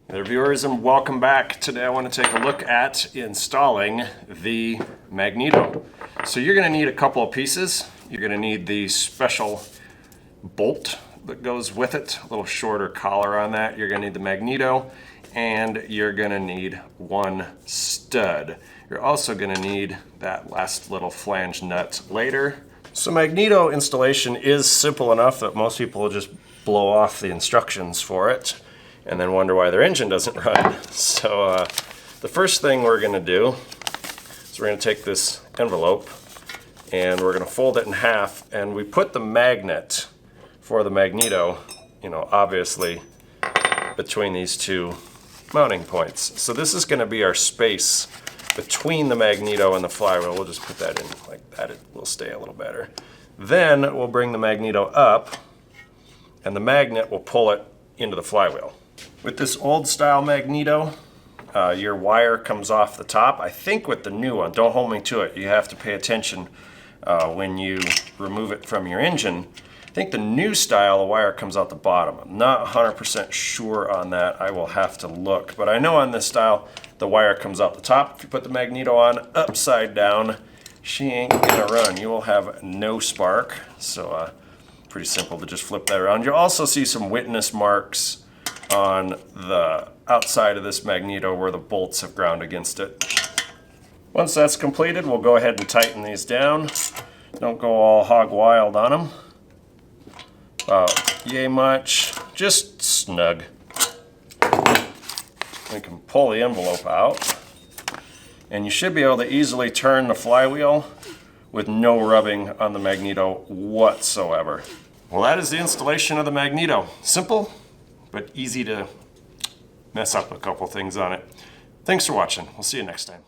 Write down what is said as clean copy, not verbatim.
Hey there, viewers, and welcome back. Today I want to take a look at installing the Magneto. So you're going to need a couple of pieces. You're going to need the special bolt that goes with it, a little shorter collar on that. You're going to need the Magneto, and you're going to need one stud. You're also going to need that last little flange nut later. So Magneto installation is simple enough that most people will just blow off the instructions for it and then wonder why their engine doesn't run. So the first thing we're going to do is we're going to take this envelope and we're going to fold it in half, and we put the magnet for the Magneto, obviously between these two mounting points. So this is going to be our space between the Magneto and the flywheel. We'll just put that in like that. It will stay a little better. Then we'll bring the Magneto up and the magnet will pull it into the flywheel. With this old style Magneto, your wire comes off the top. I think with the new one, don't hold me to it, you have to pay attention when you remove it from your engine. I think the new style, the wire comes out the bottom. I'm not 100% sure on that. I will have to look. But I know on this style, the wire comes out the top. If you put the Magneto on upside down, she ain't gonna run. You will have no spark. So pretty simple to just flip that around. You'll also see some witness marks on the outside of this Magneto where the bolts have ground against it. Once that's completed, we'll go ahead and tighten these down. Don't go all hog wild on them. About yay much, just snug. We can pull the envelope out, and you should be able to easily turn the flywheel with no rubbing on the Magneto whatsoever. Well, that is the installation of the Magneto. Simple, but easy to mess up a couple things on it. Thanks for watching. We'll see you next time.